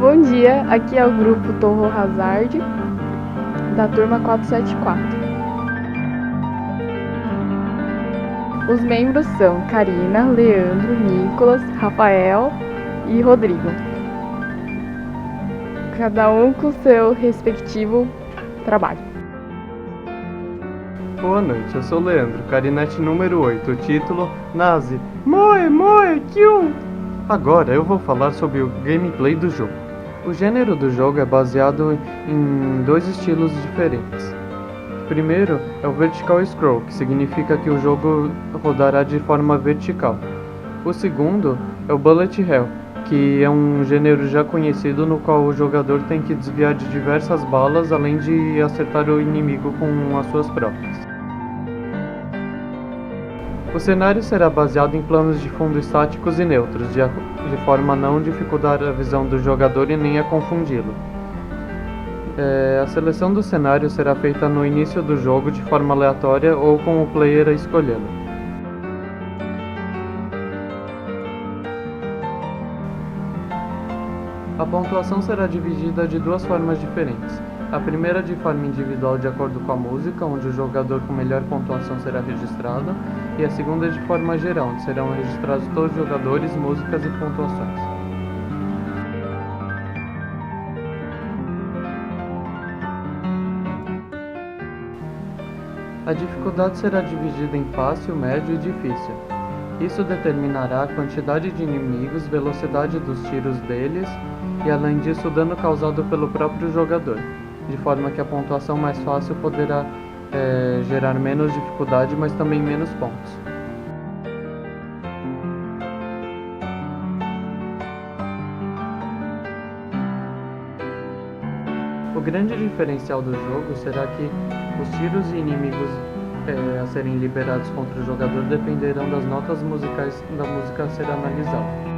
Bom dia, aqui é o grupo Torro Hazard, da turma 474. Os membros são Karina, Leandro, Nicolas, Rafael e Rodrigo. Cada um com seu respectivo trabalho. Boa noite, eu sou o Leandro, Carinete número 8, o título Nazi. Moe, moe, kill! Agora eu vou falar sobre o gameplay do jogo. O gênero do jogo é baseado em dois estilos diferentes. O primeiro é o Vertical Scroll, que significa que o jogo rodará de forma vertical. O segundo é o Bullet Hell, que é um gênero já conhecido no qual o jogador tem que desviar de diversas balas, além de acertar o inimigo com as suas próprias. O cenário será baseado em planos de fundo estáticos e neutros, de forma a não dificultar a visão do jogador e nem a confundi-lo. A seleção do cenário será feita no início do jogo de forma aleatória ou com o player a escolhê-lo. A pontuação será dividida de duas formas diferentes. A primeira de forma individual de acordo com a música, onde o jogador com melhor pontuação será registrado, e a segunda de forma geral, onde serão registrados todos os jogadores, músicas e pontuações. A dificuldade será dividida em fácil, médio e difícil. Isso determinará a quantidade de inimigos, velocidade dos tiros deles e, além disso, o dano causado pelo próprio jogador, de forma que a pontuação mais fácil poderá gerar menos dificuldade, mas também menos pontos. O grande diferencial do jogo será que os tiros e inimigos a serem liberados contra o jogador dependerão das notas musicais da música a ser analisada.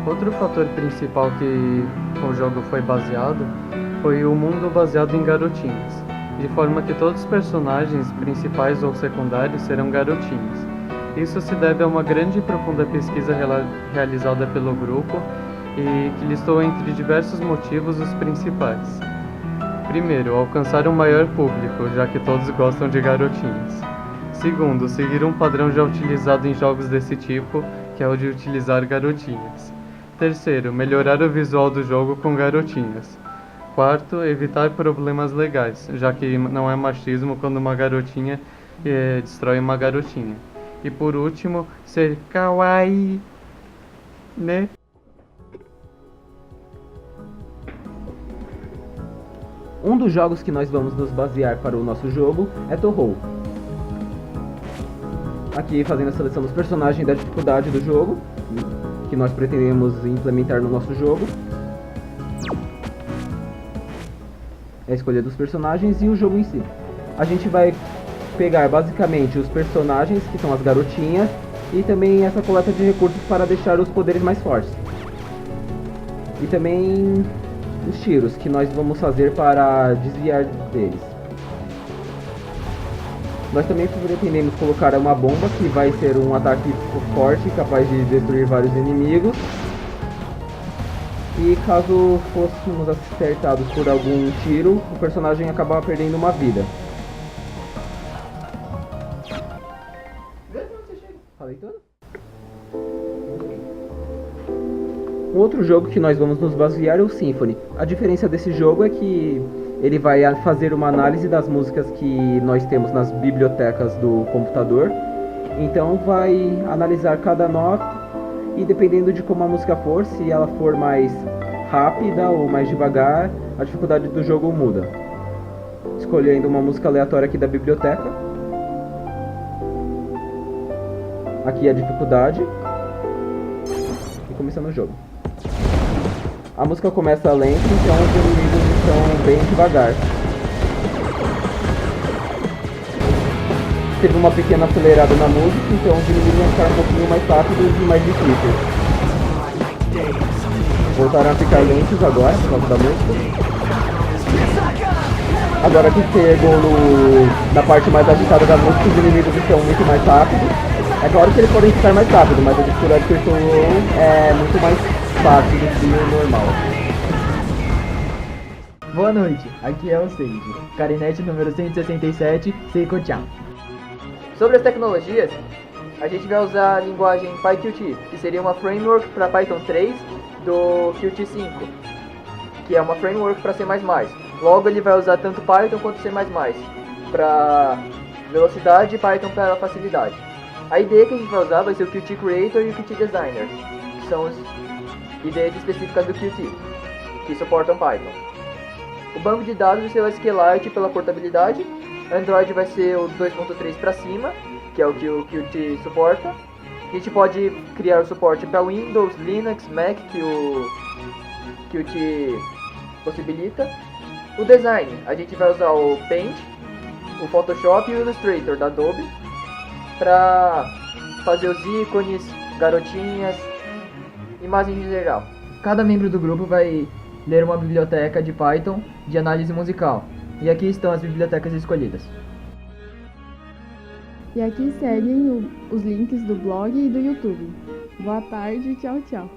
Outro fator principal que o jogo foi baseado foi o mundo baseado em garotinhas, de forma que todos os personagens principais ou secundários serão garotinhas. Isso se deve a uma grande e profunda pesquisa realizada pelo grupo e que listou entre diversos motivos os principais. Primeiro, alcançar um maior público, já que todos gostam de garotinhas. Segundo, seguir um padrão já utilizado em jogos desse tipo, que é o de utilizar garotinhas. Terceiro, melhorar o visual do jogo com garotinhas. Quarto, evitar problemas legais, já que não é machismo quando uma garotinha destrói uma garotinha. E por último, ser kawaii, né? Um dos jogos que nós vamos nos basear para o nosso jogo é Touhou. Aqui fazendo a seleção dos personagens e da dificuldade do jogo, que nós pretendemos implementar no nosso jogo. É a escolha dos personagens e o jogo em si. A gente vai pegar basicamente os personagens, que são as garotinhas, e também essa coleta de recursos para deixar os poderes mais fortes. E também os tiros que nós vamos fazer para desviar deles. Nós também pretendemos colocar uma bomba que vai ser um ataque forte, capaz de destruir vários inimigos. E caso fôssemos acertados por algum tiro, o personagem acabava perdendo uma vida. Falei tudo? Um outro jogo que nós vamos nos basear é o Symphony. A diferença desse jogo é que ele vai fazer uma análise das músicas que nós temos nas bibliotecas do computador. Então vai analisar cada nota e dependendo de como a música for, se ela for mais rápida ou mais devagar, a dificuldade do jogo muda. Escolhendo uma música aleatória aqui da biblioteca. Aqui a dificuldade. E começando o jogo. A música começa lenta, então os inimigos estão bem devagar. Teve uma pequena acelerada na música, então os inimigos vão ficar um pouquinho mais rápidos e mais difíceis. Voltaram a ficar lentos agora, por causa da música. Agora que chegou na parte mais agitada da música, os inimigos estão muito mais rápidos. É claro que eles podem ficar mais rápido, mas a dificuldade que eu estou é muito mais fácil do que o normal. Boa noite, aqui é o Seiji, Carinete número 167, Seiko-chan. Sobre as tecnologias, a gente vai usar a linguagem PyQt, que seria uma framework para Python 3 do Qt 5, que é uma framework para C++. Logo ele vai usar tanto Python quanto C++ para velocidade e Python para facilidade. A IDE que a gente vai usar vai ser o Qt Creator e o Qt Designer, que são as IDEs específicas do Qt, que suportam Python. O banco de dados vai ser o SQLite pela portabilidade. Android vai ser o 2.3 para cima, que é o que o Qt suporta. A gente pode criar o suporte para Windows, Linux, Mac, que o Qt possibilita. O design, a gente vai usar o Paint, o Photoshop e o Illustrator da Adobe para fazer os ícones, garotinhas, imagens em geral. Cada membro do grupo vai ler uma biblioteca de Python de análise musical. E aqui estão as bibliotecas escolhidas. E aqui seguem os links do blog e do YouTube. Boa tarde, tchau, tchau.